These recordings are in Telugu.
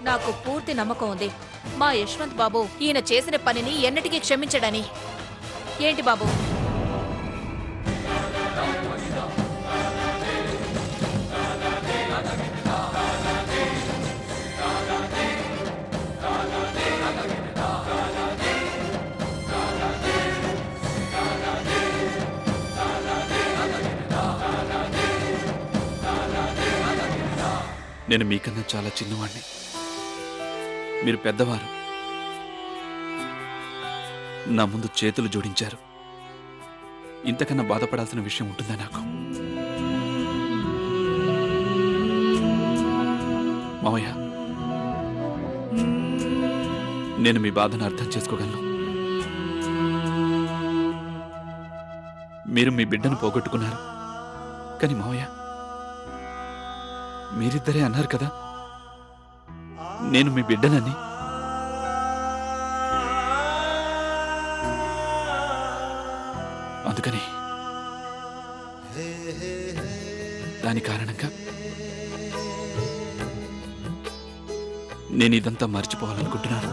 నాకు పూర్తి నమ్మకం ఉంది మా యశ్వంత్ బాబు ఈయన చేసిన పనిని ఎన్నటికీ క్షమించడని. ఏంటి బాబు? నేను మీకన్నా చాలా చిన్నవాణ్ణి, మీరు పెద్దవారు. నా ముందు చేతులు జోడించారు. ఇంతకన్నా బాధపడాల్సిన విషయం ఉంటుందా నాకు? మావయ్య, నేను మీ బాధను అర్థం చేసుకోగలను. మీరు మీ బిడ్డను పోగొట్టుకున్నారు. కానీ మావయ్య, మీరిద్దరే అన్నారు కదా నేను మీ బిడ్డనని. అందుకని దాని కారణంగా నేను ఇదంతా మర్చిపోవాలనుకుంటున్నాను.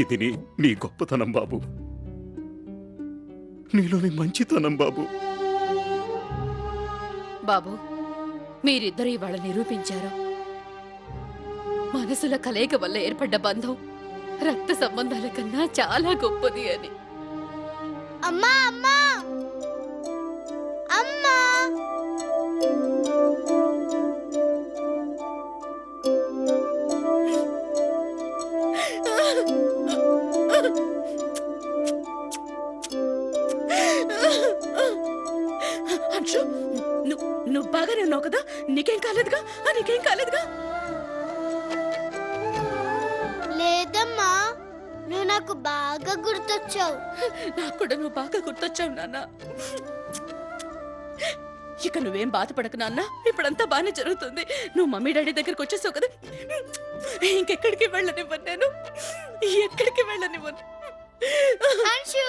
ఇది నీ గొప్పతనం బాబు, నీలోని మంచితనం బాబు. బాబు, మీరిద్దరూ ఇవాళ నిరూపించారు మనసుల కలయిక వల్ల ఏర్పడ్డ బంధం రక్త సంబంధాల కన్నా చాలా గొప్పది అని. అమ్మా అమ్మా అమ్మా, అంశు, నువ్వు బాగానే ఉన్నావు కదా? నీకేం కాలేదుగా? నీకేం కాలేదుగా? లేదమ్మా, నువ్వు నాకు బాగా గుర్తొచ్చావు. నాకు కూడా నువ్వు బాగా గుర్తొచ్చావు నాన్న. ఇక నువ్వేం బాధపడకు నాన్న, ఇప్పుడంతా బాగానే జరుగుతుంది. నువ్వు మమ్మీ డాడీ దగ్గరకు వచ్చేసావు కదా, ఇంకెక్కడికి వెళ్ళనివ్వను, నేను ఎక్కడికి వెళ్ళనివ్వను. అంశు,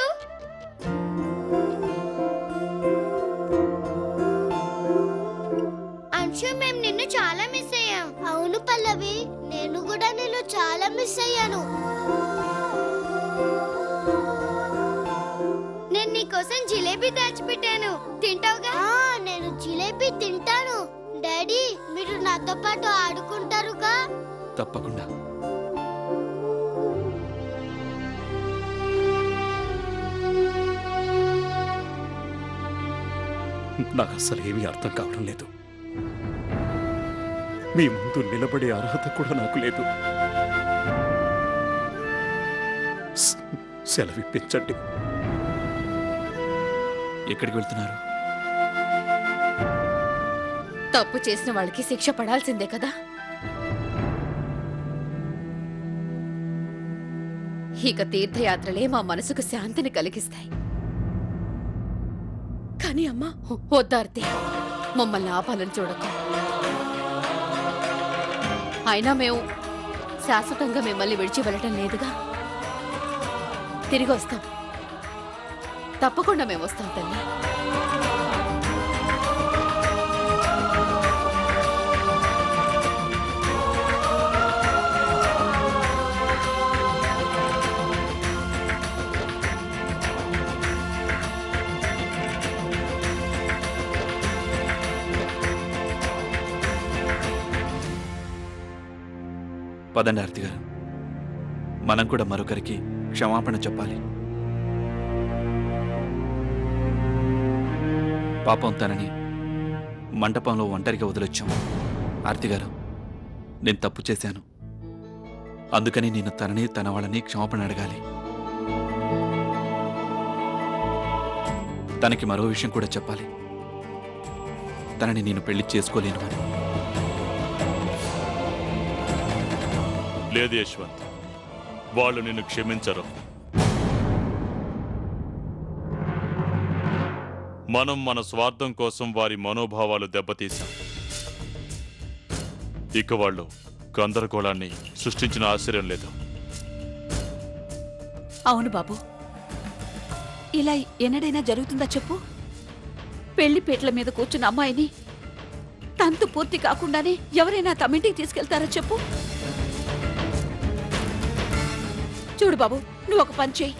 అంశు, మేము నిన్ను చాలా మిస్ అయ్యాం. అవును పల్లవి, నేను కూడా నిన్ను చాలా మిస్ అయ్యాను. నేను నీకోసం జిలేబీ దాచిపెట్టాను, తింటావుగా? నేను జిలేబీ తింటాను. డాడీ, మీరు నాతో పాటు ఆడుకుంటారుగా? తప్పకుండా. నాకు అసలు ఏమీ అర్థం కావడం లేదు. మీ ముందు నిలబడే అర్హత కూడా నాకు లేదు. సెలవిప్పించండి. ఎక్కడికి వెళ్తున్నారు? తప్పు చేసిన వాళ్ళకి శిక్ష పడాల్సిందే కదా. ఇక తీర్థయాత్రలే మా మనసుకు శాంతిని కలిగిస్తాయి. కానీ అమ్మా, వద్దార్తే, మమ్మల్ని ఆపాలని చూడకు. అయినా మేము శాశ్వతంగా మిమ్మల్ని విడిచి వెళ్ళటం లేదుగా. తిరిగి వస్తాం, తప్పకుండా మేము వస్తాం తల్లి. పదండి ఆర్తి గారు, మనం కూడా మరొకరికి క్షమాపణ చెప్పాలి. పాపం తనని మంటపంలో ఒంటరిగా వదిలొచ్చాం. ఆర్తి గారు, నేను తప్పు చేశాను. అందుకని నేను తనని తన వాళ్ళని క్షమాపణ అడగాలి. తనకి మరో విషయం కూడా చెప్పాలి. తనని నేను పెళ్లి చేసుకోలేను అని. లేదు యశ్వంత్, వాళ్ళు నిన్ను క్షమించరు. మనం మన స్వార్థం కోసం వారి మనోభావాలు దెబ్బతీశాం. ఇక వాళ్ళు గందరగోళాన్ని సృష్టించిన ఆశ్చర్యం లేదు. అవును బాబు, ఇలా ఎన్నడైనా జరుగుతుందా చెప్పు? పెళ్లి పీటల మీద కూర్చున్న అమ్మాయిని తంతు పూర్తి కాకుండానే ఎవరైనా తమింటికి తీసుకెళ్తారా చెప్పు? చూడు బాబు, నువ్వు ఒక పని చేయి.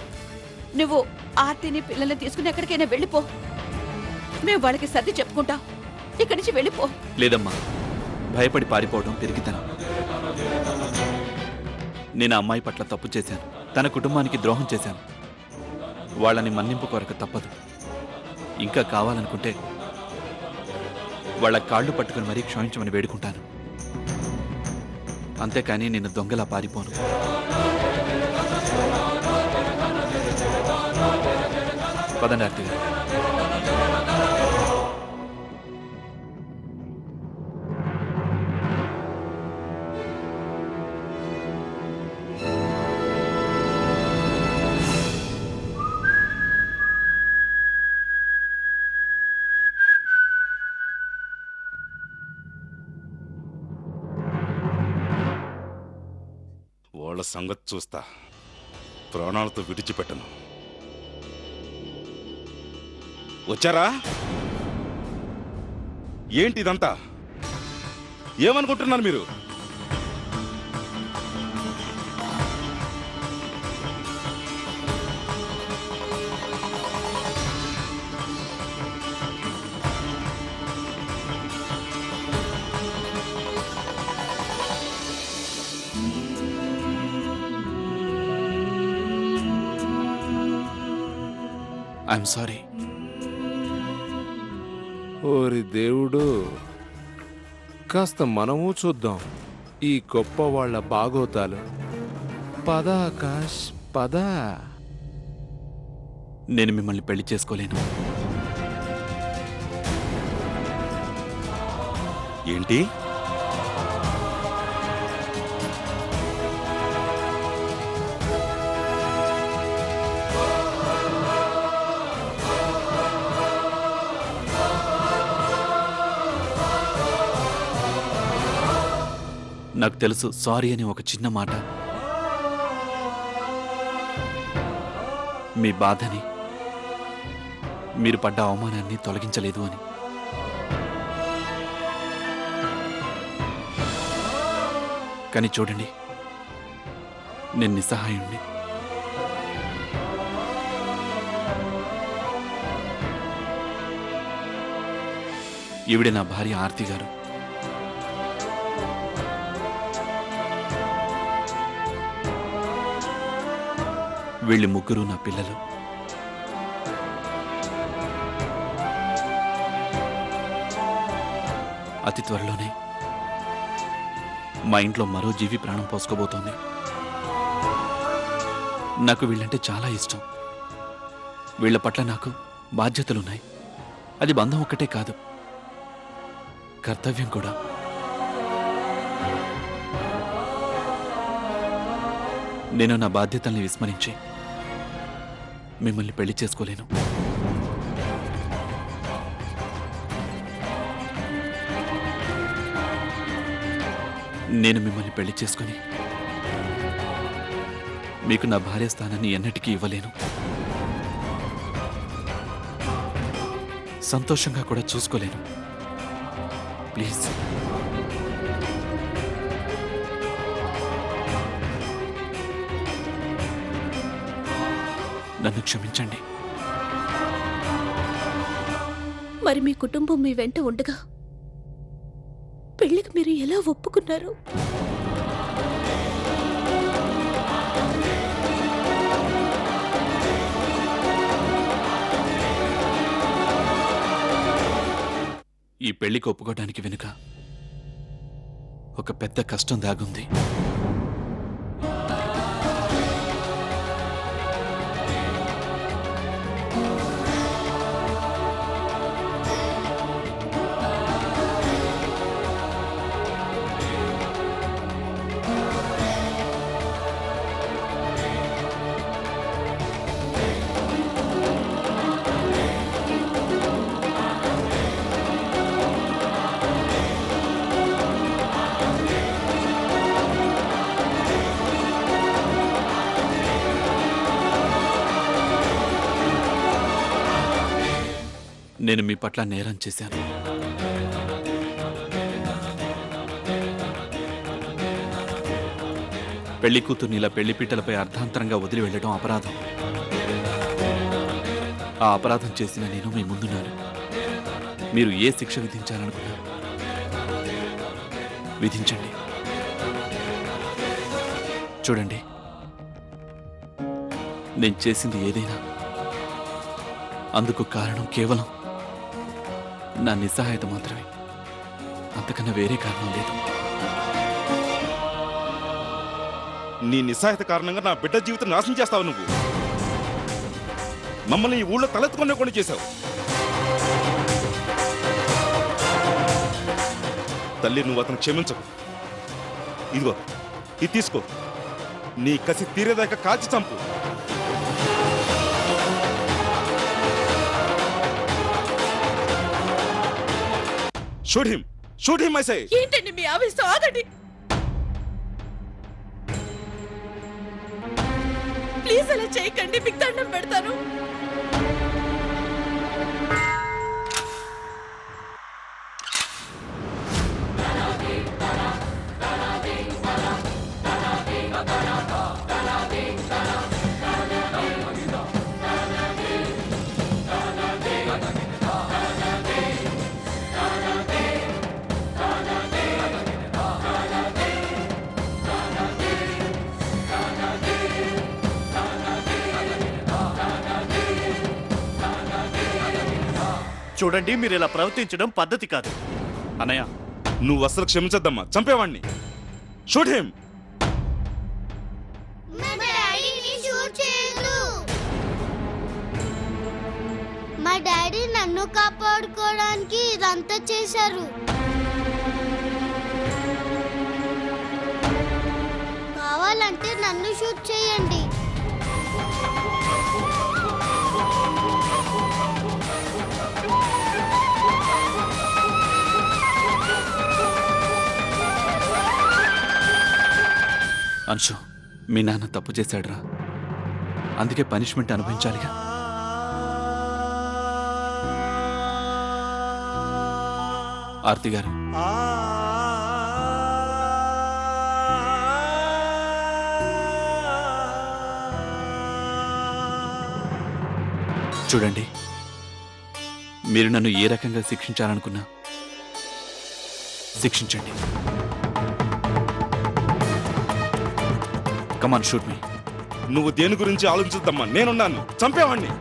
నువ్వు ఆర్తిని పిల్లల్ని తీసుకుని ఎక్కడికైనా వెళ్ళిపో. మేము వాళ్ళకి సర్ది చెప్పుకుంటాం. ఇక్కడి నుంచి వెళ్ళిపో. లేదమ్మా, భయపడి పారిపోవడం పెరిగితనం. నేను ఆ అమ్మాయి పట్ల తప్పు చేశాను, తన కుటుంబానికి ద్రోహం చేశాను. వాళ్ళని మన్నింపు కొరకు తప్పదు. ఇంకా కావాలనుకుంటే వాళ్ళ కాళ్ళు పట్టుకుని మరీ క్షమించమని వేడుకుంటాను. అంతేకాని నేను దొంగలా పారిపోను. పదండి ఆర్తి గారు. వాళ్ళ సంగతి చూస్తా. ప్రాణాలతో విడిచిపెట్టను. వచ్చారా? ఏంటి ఇదంతా? ఏమనుకుంటున్నారు మీరు? I'm sorry. ఓరి దేవుడు, కాస్త మనము చూద్దాం ఈ గొప్ప వాళ్ళ బాగోతాలు. పద ఆకాష్, పద. నేను మిమ్మల్ని పెళ్లి చేసుకోలేను. ఏంటి? నాకు తెలుసు, సారీ అని ఒక చిన్న మాట మీ బాధని, మీరు పడ్డ అవమానాన్ని తొలగించలేదు అని. కానీ చూడండి, నేను నిస్సహాయుణ్ణి. ఈవిడే నా భార్య ఆర్తి గారు. వీళ్ళు ముగ్గురు నా పిల్లలు. అతి త్వరలోనే మా ఇంట్లో మరో జీవి ప్రాణం పోసుకోబోతోంది. నాకు వీళ్ళంటే చాలా ఇష్టం. వీళ్ళ పట్ల నాకు బాధ్యతలున్నాయి. అది బంధం ఒక్కటే కాదు, కర్తవ్యం కూడా. నేను నా బాధ్యతల్ని విస్మరించి మిమ్మల్ని పెళ్లి చేసుకోలేను. నేను మిమ్మల్ని పెళ్లి చేసుకుని మీకు నా భార్య స్థానాన్ని ఎన్నటికీ ఇవ్వలేను. సంతోషంగా కూడా చూసుకోలేను. ప్లీజ్, నన్ను క్షమించండి. మరి మీ కుటుంబం మీ వెంట ఉండగా పెళ్లికి మీరు ఎలా ఒప్పుకున్నారు? ఈ పెళ్లికి ఒప్పుకోవడానికి వెనుక ఒక పెద్ద కష్టం దాగుంది. నేను మీ పట్ల నేరం చేశాను. పెళ్లి కూతుర్ని ఇలా పెళ్లి పీటలపై అర్ధాంతరంగా వదిలి వెళ్ళడం అపరాధం. ఆ అపరాధం చేసిన నేను మీ ముందున్నాను. మీరు ఏ శిక్ష విధించాలనుకున్నారు విధించండి. చూడండి, నేను చేసింది ఏదైనా అందుకు కారణం కేవలం నా నిస్సహాయత మాత్రమే, అంతకన్నా వేరే కారణం లేదు. నీ నిస్సహాయత కారణంగా నా బిడ్డ జీవితం నాశనం చేస్తావు నువ్వు. మమ్మల్ని ఈ ఊళ్ళో తలెత్తుకునే కొన్ని చేశావు. తల్లి, నువ్వు అతను క్షమించకు. ఇదిగో, ఇది తీసుకో. నీ కసి తీరేదాకా కాల్చి చంపు. షూట్ హిమ్ ఐ సే. ఏంటండి మీ ఆవేశం? ఆగండి ప్లీజ్, అలా చేయకండి. మీకు దండం పెడతాను. చూడండి, మీరు ఇలా ప్రవర్తించడం పద్ధతి కాదు. అన్నయ్య, నువ్వు అసలు క్షమించద్దమ్మా. చంపేవాణ్ణి. Shoot him. మా డాడీని షూట్ చేయొద్దు. మా డాడీ నన్ను కాపాడుకోవడానికి ఇదంతా చేశారు. కావాలంటే నన్ను షూట్ చేయండి. అంశు, మీ నాన్న తప్పు చేశాడురా, అందుకే పనిష్మెంట్ అనుభవించాలిగా. ఆర్తి గారు, చూడండి, మీరు నన్ను ఏ రకంగా శిక్షించాలనుకున్నా శిక్షించండి. కమాన్, షూట్ మీ. నువ్వు దేని గురించి ఆలోచించద్దమ్మా. నేనున్నాను. చంపేవాణ్ణి.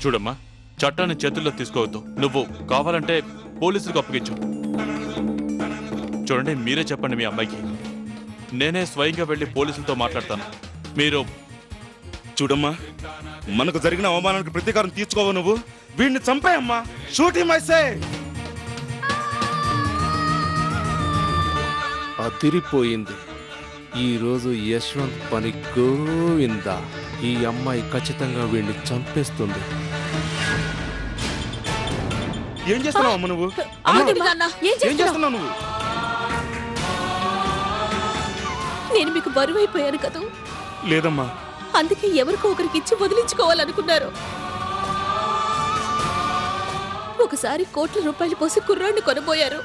చూడమ్మా, చట్టాన్ని చేతుల్లో తీసుకోవద్దు. నువ్వు కావాలంటే పోలీసులకు అప్పగించు. చూడండి, మీరే చెప్పండి మీ అమ్మాయికి. నేనే స్వయంగా వెళ్ళి పోలీసులతో మాట్లాడతాను. మీరు చూడమ్మా, మనకు జరిగిన అవమానానికి ప్రతీకారం తీర్చుకోవు నువ్వు. వీడిని చంపేయమ్మా. Shoot him I say. అదిరిపోయింది. ఈరోజు యశ్వంత్ పని గోవిందా. ఈ అమ్మాయి ఖచ్చితంగా వీడిని చంపేస్తుంది. ఏం చేస్తున్నావు అమ్మ నువ్వు? ఆగండి నాన్న. ఏం చేస్తున్నావు నువ్వు? నేను మీకు బరువైపోయాను కదా, లేదమ్మా. అందుకే ఎవరికో ఒకరికి ఇచ్చి వదిలించుకోవాలనుకున్నారు. ఒకసారి కోట్ల రూపాయలు పోసి కుర్రాన్ని కొనబోయారు.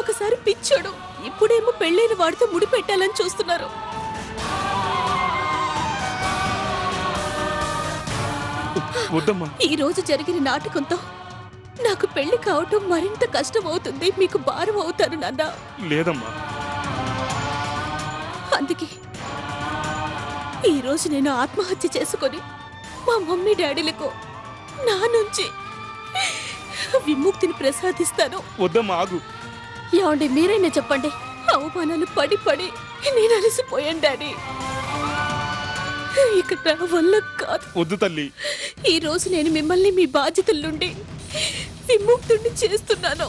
ఒకసారి పిచ్చోడు. ఇప్పుడేమో పెళ్ళైన వాడితో ముడి పెట్టాలని చూస్తున్నారు. వద్దమ్మా. ఈ రోజు జరిగిన నాటకంతో నాకు పెళ్లి కావటం మరింత కష్టం అవుతుంది. మీకు భారం అవుతాను నాన్న. లేదమ్మా. అందుకే ఈ రోజు నేను ఆత్మహత్య చేసుకొని మా మమ్మీ డాడీలకు నా నుంచి విముక్తిని ప్రసాదిస్తాను. వద్దమ్మా, ఆగు. ఏమండి, మీరైనా చెప్పండి. అవమానాలు పడి పడి నేను అలసిపోయాను డాడీ. ఇక నా వల్ల కాదు. వద్దు తల్లి. ఈ రోజు నేను మిమ్మల్ని మీ బాధ్యతల నుండి విముక్తుడిని చేస్తున్నాను.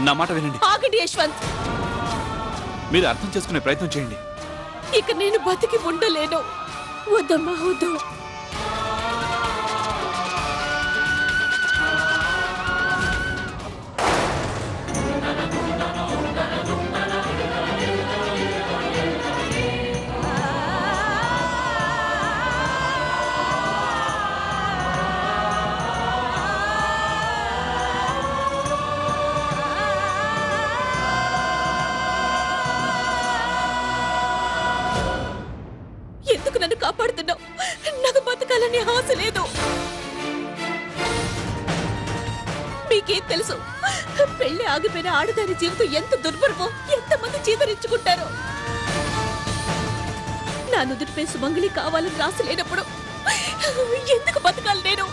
నా మాట వినండి. ఆగండి యశ్వంత్. మీరు అర్థం చేసుకునే ప్రయత్నం చేయండి. ఇక నేను బతికి ఉండలేను. వద్దమ్మా వద్దు. ఎందుకు నన్ను కాపాడుతున్నావు? నాకు బతకాలని ఆశ లేదు. మీకేం తెలుసు? పెళ్లి ఆగిపోయిన ఆడదాని జీవితం ఎంత దుర్భరమో, ఎంతమంది చీదరించుకుంటారో. నా నుదుటిపై సుమంగళి కావాలని రాసి లేనప్పుడు ఎందుకు బతకాలి నేను?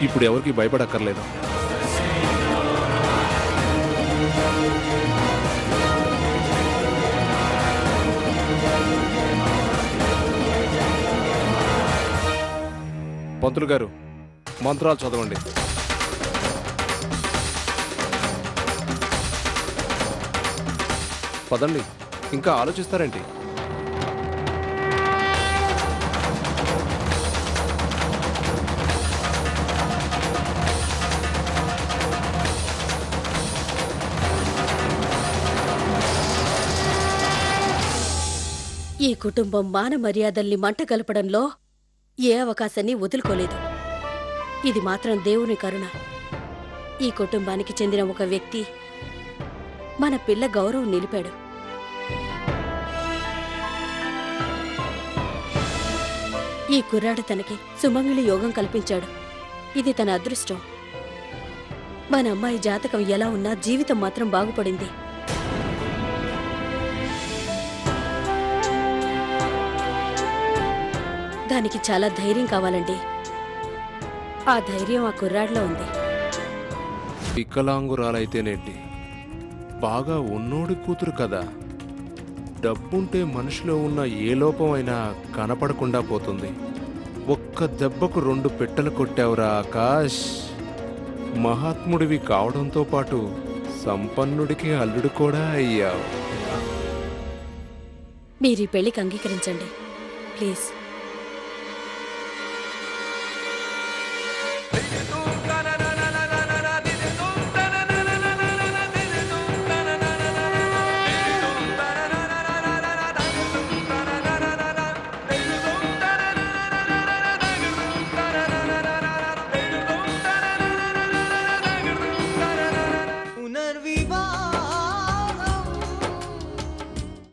ఇప్పుడు ఎవరికి భయపడక్కర్లేదు. పంతులు గారు, మంత్రాలు చదవండి. పదండి, ఇంకా ఆలోచిస్తారేంటి? ఈ కుటుంబం మాన మర్యాదల్ని మంట కలపడంలో ఏ అవకాశాన్ని వదులుకోలేదు. ఇది మాత్రం దేవుని కరుణ. ఈ కుటుంబానికి చెందిన ఒక వ్యక్తి మన పిల్ల గౌరవం నిలిపాడు. ఈ కుర్రాడు తనకి సుమంగళి యోగం కల్పించాడు. ఇది తన అదృష్టం. మన అమ్మాయి జాతకం ఎలా ఉన్నా జీవితం మాత్రం బాగుపడింది. దానికి చాలా ధైర్యం కావాలండి. ఆ ధైర్యం ఆ కుర్రాడిలో ఉంది. వికలాంగురాలైతేనేంటి, బాగా ఉన్నోడి కూతురు కదా. డబ్బుంటే మనిషిలో ఉన్న ఏ లోపమైనా కనపడకుండా పోతుంది. ఒక్క దెబ్బకు 2 పెట్టెలు కొట్టావురా ఆకాష్. మహాత్ముడివి కావడంతో పాటు సంపన్నుడికి అల్లుడు కూడా అయ్యావు. మీరు ఈ పెళ్లికి అంగీకరించండి ప్లీజ్.